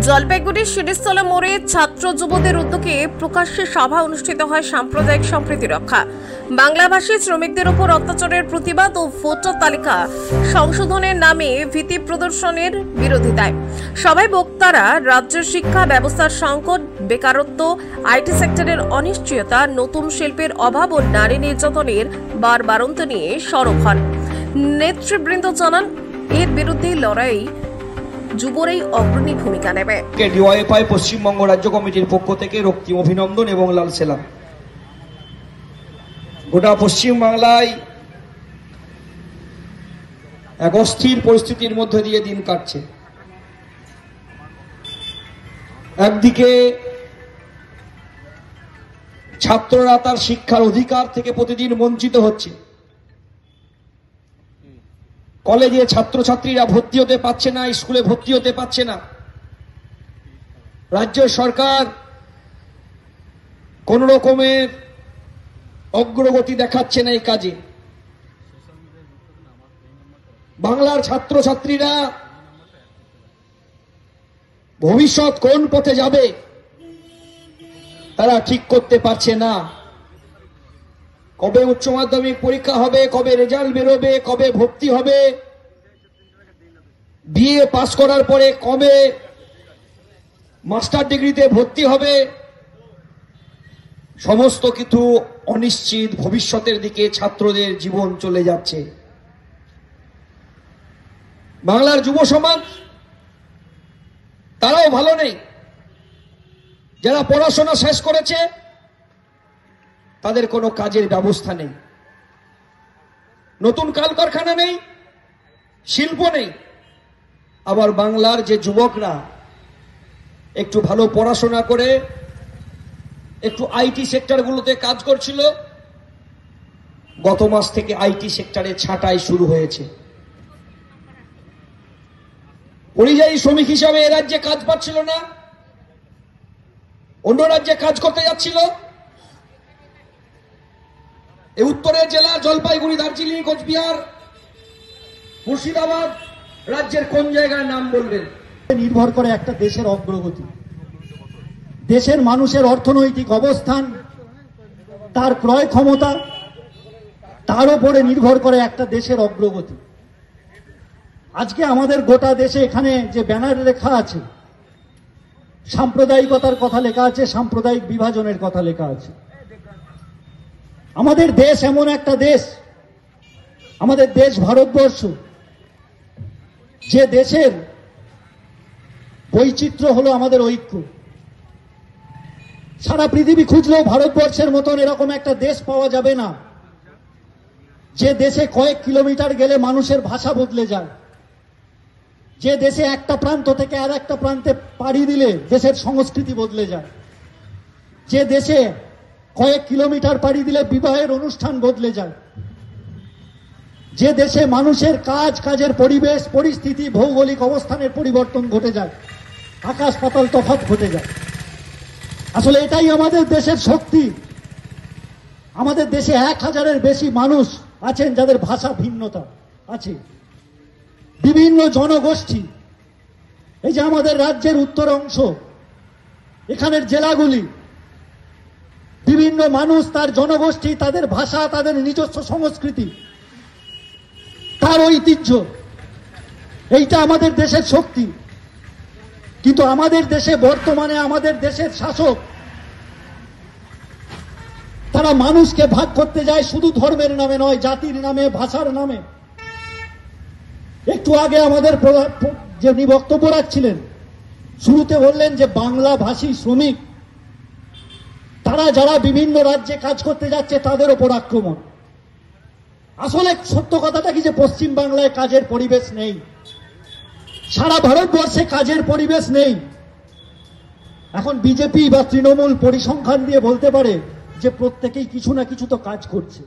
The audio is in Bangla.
জলপাইগুড়ির শিরিষতলা মোড়ে ছাত্র যুবদের উদ্যোগে প্রকাশ্যে সভা অনুষ্ঠিত হয় সাম্প্রদায়িক সম্প্রীতি রক্ষা, বাংলাভাষী শ্রমিকদের উপর অত্যাচারের প্রতিবাদ ও ভোটার তালিকা সংশোধনের নামে ভীতি প্রদর্শনের বিরোধিতায়। সভায় বক্তারা রাজ্যের শিক্ষা ব্যবস্থার সংকট, বেকারত্ব, আইটি সেক্টরের অনিশ্চয়তা, নতুন শিল্পের অভাব ও নারী নির্যাতনের বারবারন্ত নিয়ে সরব হন। নেতৃবৃন্দ জানান, এর বিরুদ্ধে লড়াই যুবরাই অগ্রণী ভূমিকা নেবে। ডিওয়াইএফআই পশ্চিমবঙ্গ রাজ্য কমিটির পক্ষ থেকে রক্তিম অভিনন্দন এবং লাল সেলাম। গোটা পশ্চিম বাংলায় এক অস্থির পরিস্থিতির মধ্যে দিয়ে দিন কাটছে। একদিকে ছাত্ররা তার শিক্ষার অধিকার থেকে প্রতিদিন বঞ্চিত হচ্ছে। কলেজে ছাত্রছাত্রীরা ভর্তি হতে পারছে না, স্কুলে ভর্তি হতে পারছে না। রাজ্য সরকার কোন রকমের অগ্রগতি দেখাচ্ছে না এই কাজে। বাংলার ছাত্রছাত্রীরা ভবিষ্যৎ কোন পথে যাবে তারা ঠিক করতে পারছে না। কবে উচ্চ মাধ্যমিক পরীক্ষা হবে, কবে রেজাল্ট বেরোবে, কবে ভর্তি হবে, বিএ পাস করার পরে কবে মাস্টার ডিগ্রিতে ভর্তি হবে, সমস্ত কিছু অনিশ্চিত ভবিষ্যতের দিকে ছাত্রদের জীবন চলে যাচ্ছে। বাংলার যুব সমাজ তারাও ভালো নেই। যারা পড়াশোনা শেষ করেছে তাদের কোনো কাজের ব্যবস্থা নেই, নতুন কলকারখানা নেই, শিল্প নেই। আবার বাংলার যে যুবকরা একটু ভালো পড়াশোনা করে একটু আইটি সেক্টরগুলোতে কাজ করছিল, গত মাস থেকে আইটি সেক্টরে ছাঁটাই শুরু হয়েছে। পরিযায়ী শ্রমিক হিসাবে এ রাজ্যে কাজ পাচ্ছিল না, অন্য রাজ্যে কাজ করতে যাচ্ছিল। এই উত্তরের জেলা জলপাইগুড়ি, দার্জিলিং, কোচবিহার, মুর্শিদাবাদ রাজ্যের কোন জায়গার নাম বলবেন? নির্ভর করে একটা দেশের অগ্রগতি, দেশের মানুষের অর্থনৈতিক অবস্থান, তার ক্রয় ক্ষমতা, তার উপরে নির্ভর করে একটা দেশের অগ্রগতি। আজকে আমাদের গোটা দেশে এখানে যে ব্যানারে লেখা আছে, সাম্প্রদায়িকতার কথা লেখা আছে, সাম্প্রদায়িক বিভাজনের কথা লেখা আছে। আমাদের দেশ এমন একটা দেশ, আমাদের দেশ ভারতবর্ষ, যে দেশের বৈচিত্র্য হলো আমাদের ঐক্য। সারা পৃথিবী খুঁজলেও ভারতবর্ষের মতন এরকম একটা দেশ পাওয়া যাবে না, যে দেশে কয়েক কিলোমিটার গেলে মানুষের ভাষা বদলে যায়, যে দেশে একটা প্রান্ত থেকে আর একটা প্রান্তে পাড়ি দিলে দেশের সংস্কৃতি বদলে যায়, যে দেশে কয়েক কিলোমিটার পাড়ি দিলে বিবাহের অনুষ্ঠান বদলে যায়, যে দেশে মানুষের কাজের পরিবেশ, পরিস্থিতি, ভৌগোলিক অবস্থানের পরিবর্তন ঘটে যায়, আকাশ পাতাল তফাৎ ঘটে যায়। আসলে এটাই আমাদের দেশের শক্তি। আমাদের দেশে 1000-এর বেশি মানুষ আছেন যাদের ভাষা ভিন্নতা আছে, বিভিন্ন জনগোষ্ঠী। এই যে আমাদের রাজ্যের উত্তর অংশ, এখানের জেলাগুলি, বিভিন্ন মানুষ, তার জনগোষ্ঠী, তাদের ভাষা, তাদের নিজস্ব সংস্কৃতি, তার ঐতিহ্য, এইটা আমাদের দেশের শক্তি। কিন্তু আমাদের দেশে বর্তমানে আমাদের দেশের শাসক তারা মানুষকে ভাগ করতে যায়, শুধু ধর্মের নামে নয়, জাতির নামে, ভাষার নামে। একটু আগে আমাদের যিনি বক্তব্য রাখছিলেন শুরুতে বললেন যে বাংলা ভাষী শ্রমিক, তারা যারা বিভিন্ন রাজ্যে কাজ করতে যাচ্ছে তাদের ওপর আক্রমণ। আসলে সত্য কথাটা কি যে পশ্চিম বাংলায় কাজের পরিবেশ নেই, সারা ভারতবর্ষে কাজের পরিবেশ নেই। এখন বিজেপি বা তৃণমূল পরিসংখ্যান দিয়ে বলতে পারে যে প্রত্যেকেই কিছু না কিছু তো কাজ করছে।